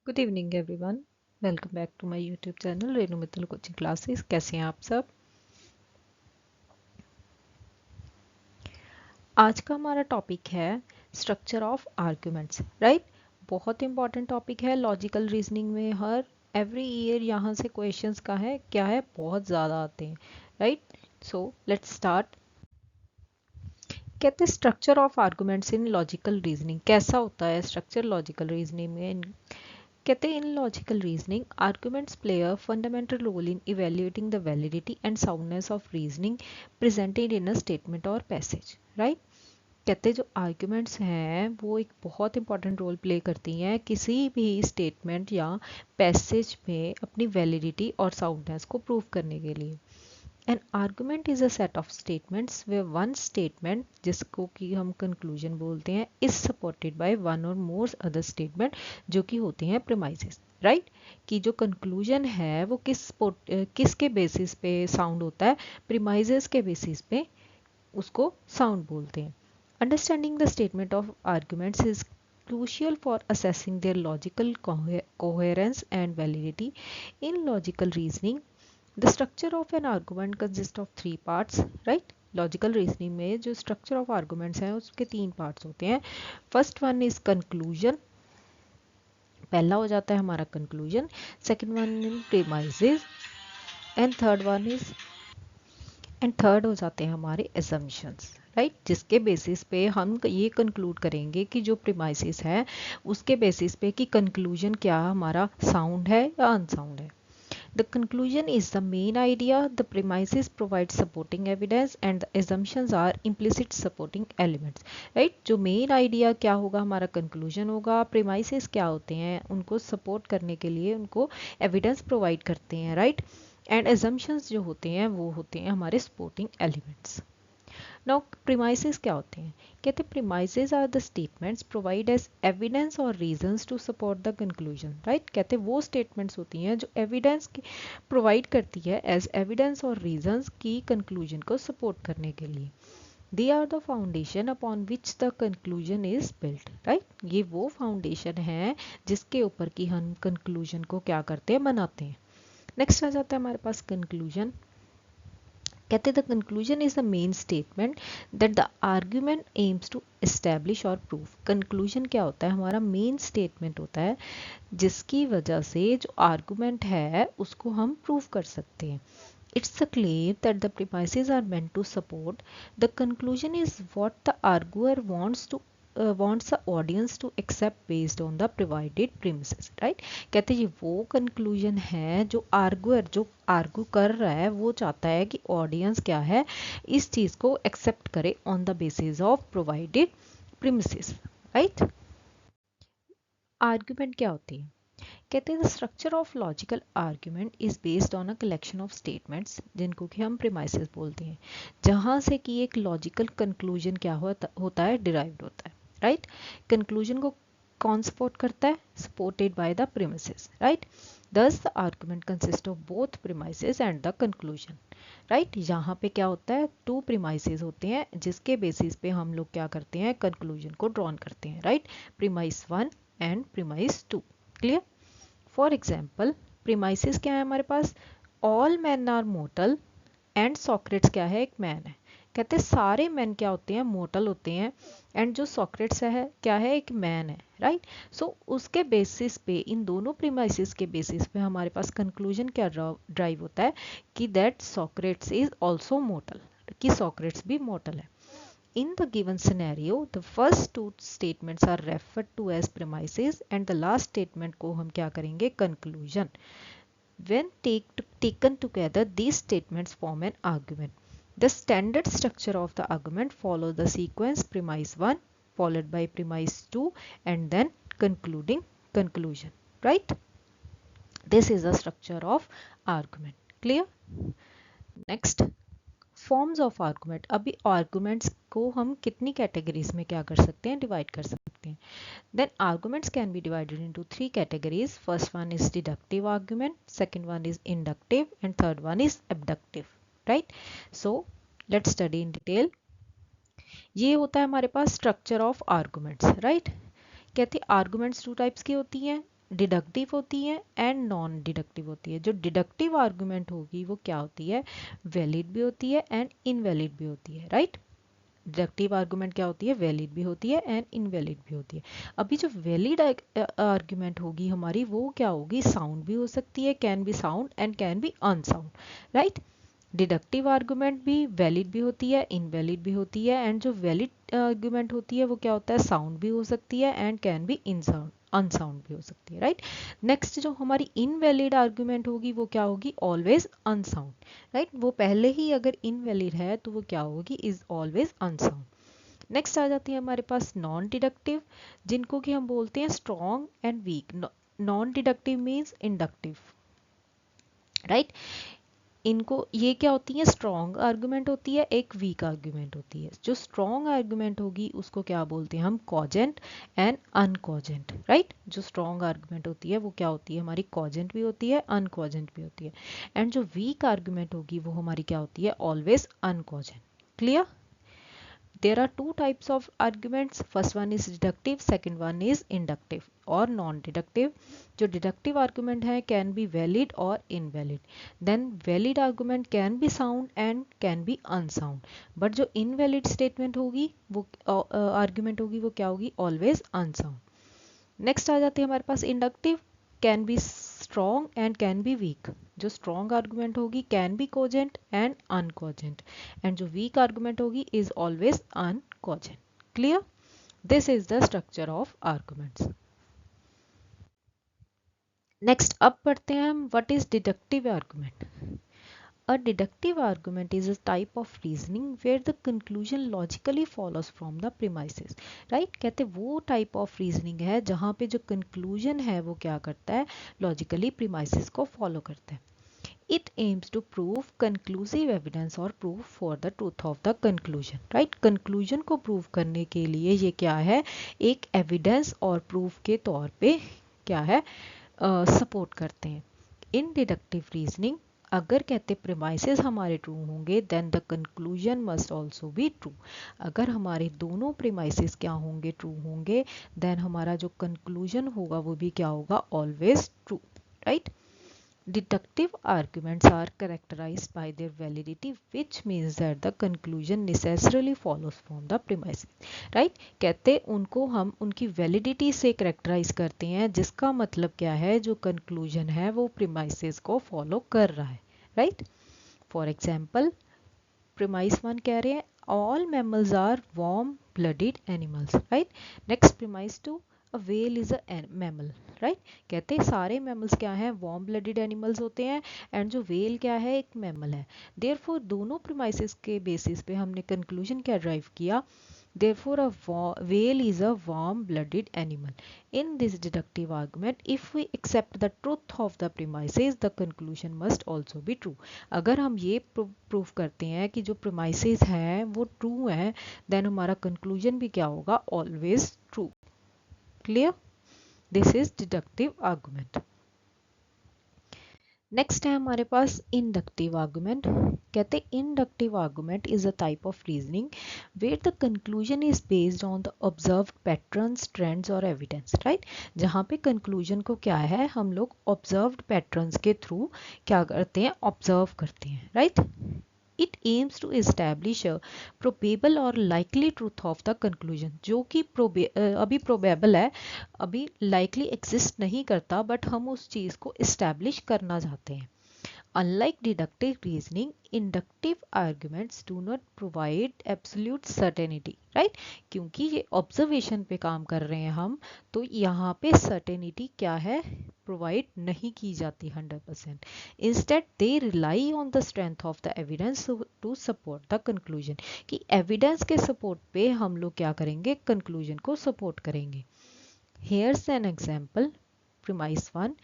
Good evening everyone. Welcome back to my YouTube channel Renu Mittal coaching classes. कैसे हैं आप सब? आज का हमारा टॉपिक है स्ट्रक्चर ऑफ आर्ग्यूमेंट्स। राइट, बहुत इंपॉर्टेंट टॉपिक है लॉजिकल रीजनिंग में। हर एवरी ईयर यहाँ से क्वेश्चंस का है क्या है, बहुत ज़्यादा आते हैं। Right, so let's start. कहते हैं structure of arguments in logical reasoning. कैसा होता है स्ट्रक्चर लॉजिकल रीजनिंग में? कहते हैं in logical reasoning arguments play a fundamental role in evaluating the validity and soundness of reasoning presented in a statement और passage. Right, कहते हैं जो आर्गुमेंट्स हैं वो एक बहुत इंपॉर्टेंट रोल प्ले करती हैं किसी भी स्टेटमेंट या पैसेज में अपनी वैलिडिटी और साउंडनेस को प्रूव करने के लिए। An argument is a set of statements where one statement, जिसको कि हम conclusion बोलते हैं, is supported by one or more other statement, जो कि होती हैं premises. राइट, कि जो कंक्लूजन है वो किसके बेसिस पे साउंड होता है? प्रीमाइजेस के बेसिस पे उसको साउंड बोलते हैं। Understanding the statement of arguments is crucial for assessing their logical coherence and validity. In logical reasoning, the structure of an argument consists of three parts. Right, logical reasoning में जो structure of arguments हैं उसके तीन parts होते हैं। First one is conclusion, पहला हो जाता है हमारा conclusion. Second one in premises and third हो जाते हैं हमारे एजम्पशंस। राइट, जिसके बेसिस पे हम ये कंक्लूड करेंगे कि जो प्रीमाइसिस है उसके बेसिस पे कि कंक्लूजन क्या हमारा साउंड है या अनसाउंड है। The conclusion is the main idea, the premises provide supporting evidence and the assumptions are implicit supporting elements. Right, जो main idea क्या होगा हमारा conclusion होगा, premises क्या होते हैं उनको support करने के लिए उनको evidence provide करते हैं। right, and assumptions जो होते हैं वो होते हैं हमारे supporting elements. नाउ प्रीमाइसेस क्या होते हैं? कहते हैं premises are the statements provide as evidence और reasons to support the conclusion. Right, कहते हैं वो स्टेटमेंट्स होती हैं जो एविडेंस प्रोवाइड करती है एज एविडेंस और रीजंस की कंक्लूजन को सपोर्ट करने के लिए। They are the foundation upon which the conclusion is built. Right, ये वो फाउंडेशन है जिसके ऊपर की हम कंक्लूजन को क्या करते हैं, बनाते हैं। नेक्स्ट आ जाता है हमारे पास कंक्लूजन। कहते हैं the conclusion is the main statement that the argument aims to establish और प्रूफ। कंक्लूजन क्या होता है? हमारा मेन स्टेटमेंट होता है जिसकी वजह से जो आर्गुमेंट है उसको हम प्रूव कर सकते हैं। It's a claim that the premises are meant to support the conclusion is what the arguer wants the audience to accept based on the provided premises. right, कहते हैं ये वो कंक्लूजन है जो आर्गू कर रहा है वो चाहता है कि ऑडियंस क्या है, इस चीज को एक्सेप्ट करे on the basis of provided premises. Right, argument क्या होती है? कहते हैं the structure of logical argument is based on a collection of statements, जिनको कि हम प्रीमाइसेस बोलते हैं, जहां से कि एक लॉजिकल कंक्लूजन क्या होता है, डिराइव्ड होता है। राइट, कंक्लूजन को कौन सपोर्ट करता है? Supported by the premises. Right, thus the argument consist of both premises and the conclusion. Right, यहाँ पे क्या होता है, टू प्रीमाइसेस होते हैं जिसके बेसिस पे हम लोग क्या करते हैं, कंक्लूजन को ड्रॉन करते हैं। Right, premise 1 and premise 2। Clear? For example premises क्या है हमारे पास? All man are mortal and Socrates क्या है, एक मैन है। कहते हैं सारे मैन क्या होते हैं, मोर्टल होते हैं, एंड जो सॉक्रेट्स है क्या है, एक मैन है। राइट, सो उसके बेसिस पे, इन दोनों प्रीमाइसिस के बेसिस पे हमारे पास कंक्लूजन क्या ड्राइव होता है कि that Socrates is also mortar, कि सॉक्रेट्स भी मोर्टल है। In the given scenario, the first two statements are referred to as premises and the last statement को हम क्या करेंगे, conclusion. When taken together, these statements form an argument. The standard structure of the argument follows the sequence premise 1 followed by premise 2 and then concluding conclusion. Right? This is the structure of argument. Clear? Next. Forms of argument. अभी arguments को हम कितनी categories में क्या कर सकते हैं, divide कर सकते हैं। Then arguments can be divided into three categories. First one is deductive argument, second one is inductive and third one is abductive. Right, so let's study in detail. ये होता है हमारे पास स्ट्रक्चर ऑफ आर्गुमेंट्स। राइट, कहते हैं arguments two types की होती हैं, डिडक्टिव होती है एंड नॉन डिडक्टिव होती है। जो डिडक्टिव आर्गुमेंट होगी वो क्या होती है, वैलिड भी होती है एंड इनवैलिड भी होती है, राइट। डिडक्टिव आर्गुमेंट क्या होती है, वैलिड भी होती है एंड इनवैलिड भी होती है। अभी जो वैलिड आर्गुमेंट होगी हमारी वो क्या होगी, साउंड भी हो सकती है, can be sound and can B unsound, right. Deductive argument भी वैलिड भी होती है, इनवैलिड भी होती है, एंड जो वैलिड आर्गुमेंट होती है वो क्या होता है, साउंड भी हो सकती है एंड कैन बी इनसाउंड अनसाउंड भी हो सकती है, राइट। नेक्स्ट जो हमारी इनवैलिड आर्गुमेंट होगी वो क्या होगी, ऑलवेज अनसाउंड, राइट। वो पहले ही अगर इनवैलिड है तो वो क्या होगी, इज ऑलवेज अनसाउंड। नेक्स्ट आ जाती है हमारे पास नॉन डिडक्टिव, जिनको कि हम बोलते हैं strong and weak. Non deductive means inductive, right. इनको ये क्या होती है, स्ट्रॉन्ग आर्गुमेंट होती है, एक वीक आर्गुमेंट होती है। जो स्ट्रॉन्ग आर्गुमेंट होगी उसको क्या बोलते हैं हम, कॉजेंट एंड अनकॉजेंट, राइट। जो स्ट्रॉन्ग आर्गुमेंट होती है वो क्या होती है हमारी, कॉजेंट भी होती है, अनकॉजेंट भी होती है। एंड जो वीक आर्गुमेंट होगी वो हमारी क्या होती है, always uncogent. Clear. There are two types of arguments. First one is deductive, second one is inductive or non-deductive. जो deductive argument है can be valid or invalid. Then valid argument can be sound and can be unsound. But जो invalid statement होगी वो argument होगी वो क्या होगी, always unsound. Next आ जाती है हमारे पास inductive, can be strong and can be weak. जो स्ट्रॉन्ग आर्गुमेंट होगी can be cogent and uncogent, and जो वीक आर्गुमेंट होगी is always uncogent. Clear. This is the structure of arguments. Next अब पढ़ते हैं हम what is deductive argument. A deductive argument is a type of reasoning where the conclusion logically follows from the premises, right। कहते वो type of reasoning है जहाँ पे जो conclusion है वो क्या करता है, logically premises को follow करता है। It aims to prove conclusive evidence or proof for the truth of the conclusion, right। conclusion को prove करने के लिए ये क्या है, एक evidence और proof के तौर पे क्या है, सपोर्ट करते हैं। इन डिडक्टिव रीजनिंग अगर कहते प्रेमाइसेस हमारे ट्रू होंगे then the conclusion must also be true. अगर हमारे दोनों प्रेमाइसेस क्या होंगे, ट्रू होंगे, देन हमारा जो कंक्लूजन होगा वो भी क्या होगा, always true, right. Deductive arguments are characterized by their validity, which means that the conclusion necessarily follows from the premises, right। कहते उनको हम उनकी validity से characterize करते हैं, जिसका मतलब क्या है, जो conclusion है वो premises को follow कर रहा है, right। For example, premise 1 कह रहे हैं all mammals are warm blooded animals, right। Next premise 2, a whale is a mammal, right। कहते हैं सारे mammals क्या हैं, warm blooded animals होते हैं, एंड जो whale क्या है, एक mammal है। therefore दोनों premises के basis पे हमने conclusion क्या drive किया, therefore a whale is a warm blooded animal. In this deductive argument, if we accept the truth of the premises, the conclusion must also be true. अगर हम ये proof करते हैं कि जो premises हैं वो true हैं, then हमारा conclusion भी क्या होगा, always true. Clear? This is deductive argument. Next है हमारे पास इंडक्टिव आर्गुमेंट। कहते हैं inductive argument is a type of reasoning where the conclusion is based on the observed patterns, trends और एविडेंस, राइट। जहाँ पे कंक्लूजन को क्या है, हम लोग ऑब्जर्व्ड पैटर्न्स के थ्रू क्या करते हैं, ऑब्जर्व करते हैं, right. It aims to establish a probable or likely truth of the conclusion, जो कि अभी probable है, अभी likely exist नहीं करता, बट हम उस चीज़ को establish करना चाहते हैं। Unlike deductive reasoning, inductive arguments do not provide absolute certainty, right? क्योंकि ये observation पे काम कर रहे हैं हम, तो यहाँ पे certainty क्या है, provide नहीं की जाती 100%. Instead, they rely on the strength of the evidence to support the conclusion. कि evidence के support पे हम लोग क्या करेंगे, conclusion को support करेंगे। Here's an example. Premise 1.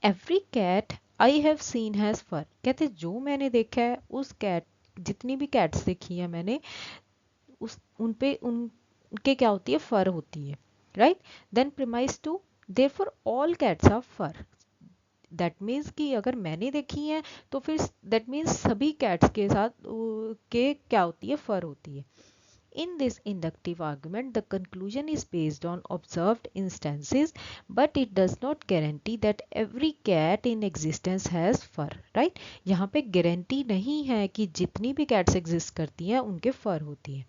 Every cat I have seen has fur. कहते जो मैंने देखा है उस कैट, जितनी भी कैट्स देखी है मैंने, उस उनके क्या होती है, फर होती है, right. Then premise 2, therefore all cats are fur. That means कि अगर मैंने देखी है तो फिर दैट मीन्स सभी कैट्स के साथ के क्या होती है, फर होती है। In this inductive argument, the conclusion is based on observed instances, but it does not guarantee that every cat in existence has fur, right? यहाँ पे गारंटी नहीं है कि जितनी भी cats exist करती हैं उनके fur होती हैं.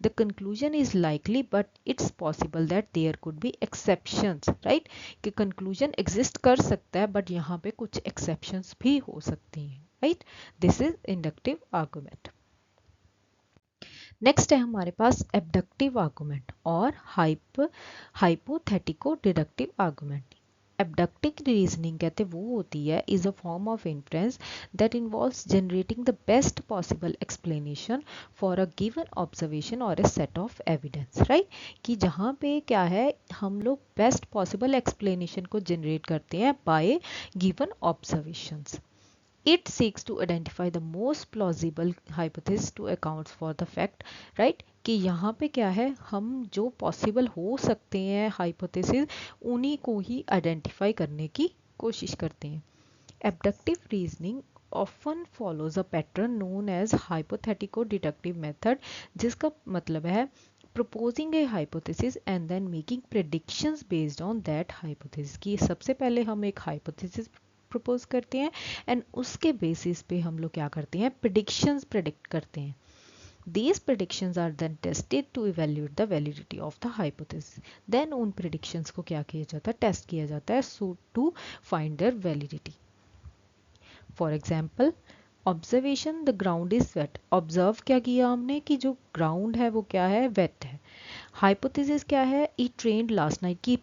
The conclusion is likely, but it's possible that there could be exceptions, right? कि conclusion exist कर सकता है, but यहाँ पे कुछ exceptions भी हो सकती हैं, right? This is inductive argument. Next है हमारे पास एबडक्टिव आर्गुमेंट और hypothetico deductive argument. Abductive reasoning कहते वो होती है is a form of inference that involves generating the best possible explanation for a given observation और a set of evidence, right? कि जहाँ पे क्या है हम लोग बेस्ट पॉसिबल एक्सप्लेनेशन को जनरेट करते हैं by given observations. It seeks to identify the most plausible hypothesis to account for the fact, right? कि यहाँ पे क्या है हम जो पॉसिबल हो सकते हैं हाइपोथेसिस उन्हीं को ही आइडेंटिफाई करने की कोशिश करते हैं. एबडक्टिव reasoning often follows a pattern known as hypothetico-deductive method, जिसका मतलब है proposing a hypothesis and then making predictions based on that hypothesis. कि सबसे पहले हम एक hypothesis प्रपोज करते हैं एंड उसके बेसिस पे हम लोग क्या करते हैं प्रेडिक्शंस प्रेडिक्ट करते हैं. These predictions are then tested to evaluate the validity of the hypothesis. Then उन predictions को क्या किया जाता है टेस्ट किया जाता है so to find their validity. For example, observation the ground is wet. Observe क्या किया हमने कि जो ground है वो क्या है wet है. Hypothesis क्या है it rained last night की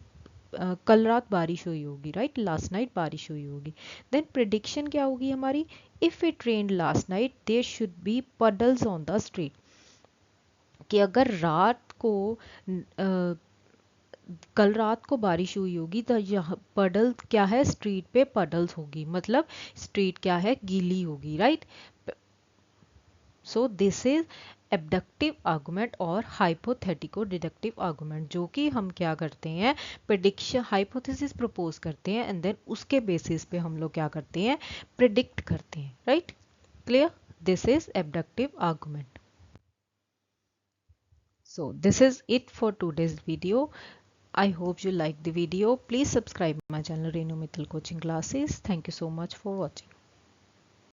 कल रात बारिश हुई होगी, राइट? लास्ट नाइट बारिश हुई होगी. देन प्रिडिक्शन क्या होगी हमारी if it rained last night there should be puddles on the street. कि अगर रात को कल रात को बारिश हुई होगी तो यहाँ पडल क्या है स्ट्रीट पे पडल्स होगी, मतलब स्ट्रीट क्या है गीली होगी, right? So this is abductive argument और हाइपोथेटिको डिडक्टिव आर्गुमेंट, जो कि हम क्या करते हैं प्रेडिक्शन हाइपोथेसिस प्रपोज करते हैं एंड देन उसके बेसिस पे हम लोग क्या करते हैं प्रिडिक्ट करते हैं, right? Clear? This is abductive argument. So this is it for today's video. I hope you like the video. Please subscribe my channel Renu Mittal Coaching Classes. Thank you so much for watching.